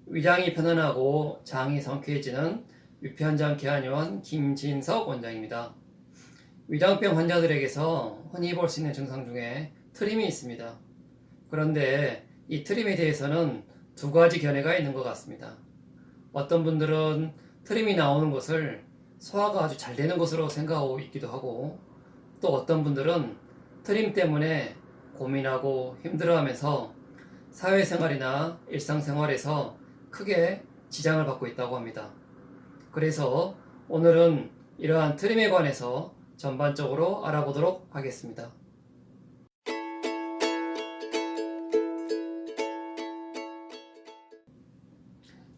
위장이 편안하고 장이 상쾌해지는 위편장 계한의원 김진석 원장입니다. 위장병 환자들에게서 흔히 볼 수 있는 증상 중에 트림이 있습니다. 그런데 이 트림에 대해서는 두 가지 견해가 있는 것 같습니다. 어떤 분들은 트림이 나오는 것을 소화가 아주 잘 되는 것으로 생각하고 있기도 하고, 또 어떤 분들은 트림 때문에 고민하고 힘들어하면서 사회생활이나 일상생활에서 크게 지장을 받고 있다고 합니다. 그래서 오늘은 이러한 트림에 관해서 전반적으로 알아보도록 하겠습니다.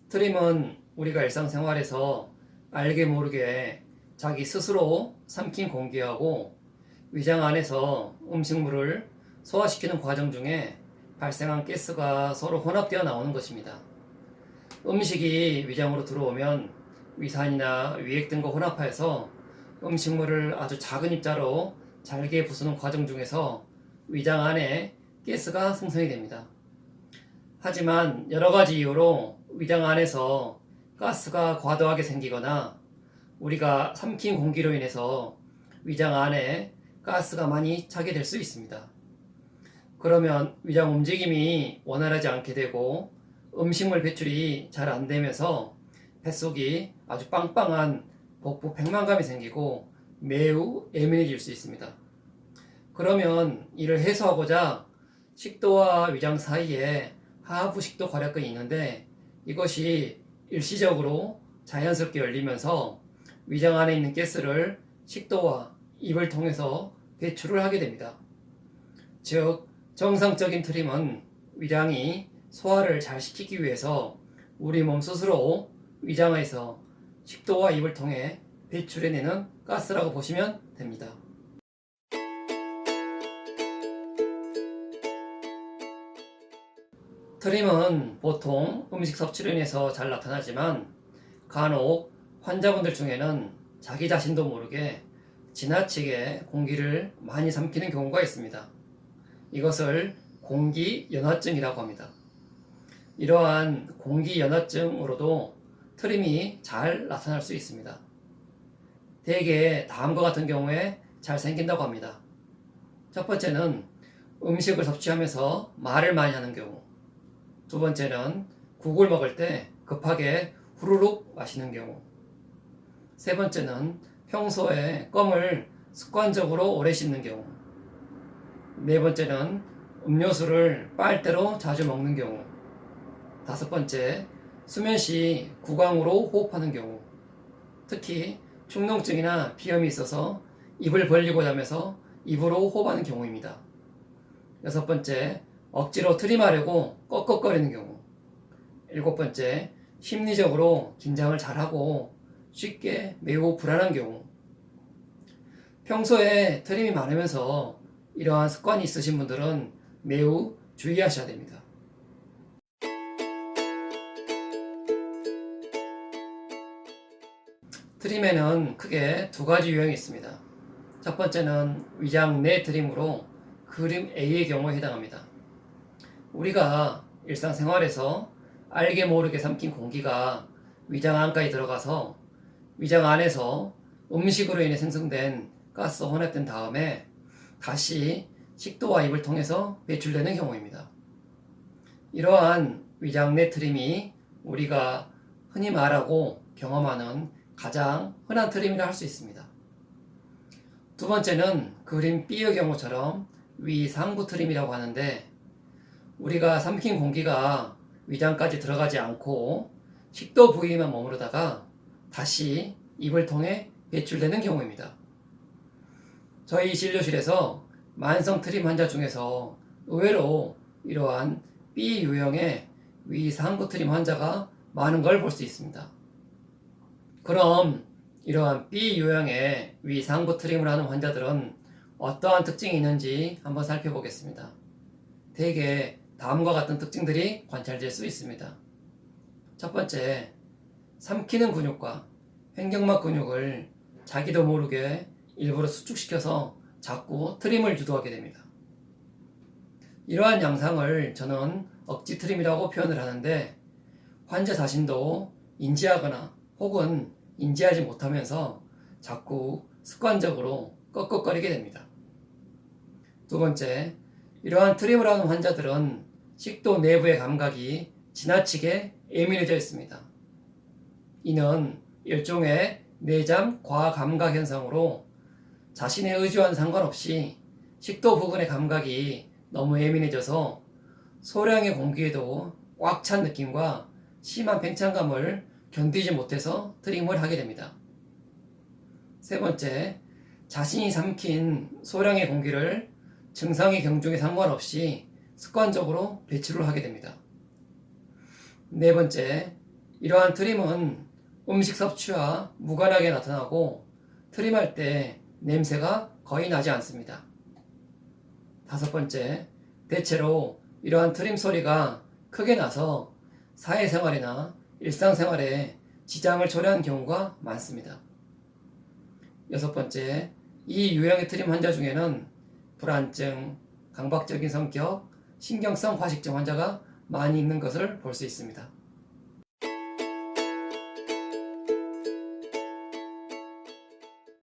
트림은 우리가 일상생활에서 알게 모르게 자기 스스로 삼킨 공기하고 위장 안에서 음식물을 소화시키는 과정 중에 발생한 가스가 서로 혼합되어 나오는 것입니다. 음식이 위장으로 들어오면 위산이나 위액 등과 혼합하여서 음식물을 아주 작은 입자로 잘게 부수는 과정 중에서 위장 안에 가스가 생성이 됩니다. 하지만 여러 가지 이유로 위장 안에서 가스가 과도하게 생기거나 우리가 삼킨 공기로 인해서 위장 안에 가스가 많이 차게 될 수 있습니다. 그러면 위장 움직임이 원활하지 않게 되고 음식물 배출이 잘 안 되면서 뱃속이 아주 빵빵한 복부 백만감이 생기고 매우 예민해질 수 있습니다. 그러면 이를 해소하고자 식도와 위장 사이에 하부 식도 괄약근이 있는데, 이것이 일시적으로 자연스럽게 열리면서 위장 안에 있는 가스를 식도와 입을 통해서 배출을 하게 됩니다. 즉, 정상적인 트림은 위장이 소화를 잘 시키기 위해서 우리 몸 스스로 위장에서 식도와 입을 통해 배출해내는 가스라고 보시면 됩니다. 트림은 보통 음식 섭취로 인해서 잘 나타나지만 간혹 환자분들 중에는 자기 자신도 모르게 지나치게 공기를 많이 삼키는 경우가 있습니다. 이것을 공기연화증이라고 합니다. 이러한 공기연화증으로도 트림이 잘 나타날 수 있습니다. 대개 다음과 같은 경우에 잘 생긴다고 합니다. 첫 번째는 음식을 섭취하면서 말을 많이 하는 경우, 두 번째는 국을 먹을 때 급하게 후루룩 마시는 경우, 세 번째는 평소에 껌을 습관적으로 오래 씹는 경우, 네 번째는 음료수를 빨대로 자주 먹는 경우, 다섯 번째, 수면 시 구강으로 호흡하는 경우, 특히 축농증이나 비염이 있어서 입을 벌리고 자면서 입으로 호흡하는 경우입니다. 여섯 번째, 억지로 트림하려고 꺽꺽거리는 경우, 일곱 번째, 심리적으로 긴장을 잘하고 쉽게 매우 불안한 경우. 평소에 트림이 많으면서 이러한 습관이 있으신 분들은 매우 주의하셔야 됩니다. 트림에는 크게 두 가지 유형이 있습니다. 첫 번째는 위장 내 트림으로 그림 A의 경우에 해당합니다. 우리가 일상생활에서 알게 모르게 삼킨 공기가 위장 안까지 들어가서 위장 안에서 음식으로 인해 생성된 가스가 혼합된 다음에 다시 식도와 입을 통해서 배출되는 경우입니다. 이러한 위장 내 트림이 우리가 흔히 말하고 경험하는 가장 흔한 트림이라 할 수 있습니다. 두 번째는 그림 B의 경우처럼 위상부 트림이라고 하는데, 우리가 삼킨 공기가 위장까지 들어가지 않고 식도 부위만 머무르다가 다시 입을 통해 배출되는 경우입니다. 저희 진료실에서 만성 트림 환자 중에서 의외로 이러한 B 유형의 위상부 트림 환자가 많은 걸 볼 수 있습니다. 그럼 이러한 B 유형의 위상부 트림을 하는 환자들은 어떠한 특징이 있는지 한번 살펴보겠습니다. 대개 다음과 같은 특징들이 관찰될 수 있습니다. 첫 번째, 삼키는 근육과 횡격막 근육을 자기도 모르게 일부러 수축시켜서 자꾸 트림을 유도하게 됩니다. 이러한 양상을 저는 억지 트림이라고 표현을 하는데, 환자 자신도 인지하거나 혹은 인지하지 못하면서 자꾸 습관적으로 꺽꺽거리게 됩니다. 두 번째, 이러한 트림을 하는 환자들은 식도 내부의 감각이 지나치게 예민해져 있습니다. 이는 일종의 내장 과감각 현상으로 자신의 의지와는 상관없이 식도 부근의 감각이 너무 예민해져서 소량의 공기에도 꽉 찬 느낌과 심한 팽창감을 견디지 못해서 트림을 하게 됩니다. 세 번째, 자신이 삼킨 소량의 공기를 증상의 경중에 상관없이 습관적으로 배출을 하게 됩니다. 네 번째, 이러한 트림은 음식 섭취와 무관하게 나타나고 트림할 때 냄새가 거의 나지 않습니다. 다섯 번째, 대체로 이러한 트림 소리가 크게 나서 사회생활이나 일상생활에 지장을 초래하는 경우가 많습니다. 여섯 번째, 이 유형의 트림 환자 중에는 불안증, 강박적인 성격, 신경성 과식증 환자가 많이 있는 것을 볼 수 있습니다.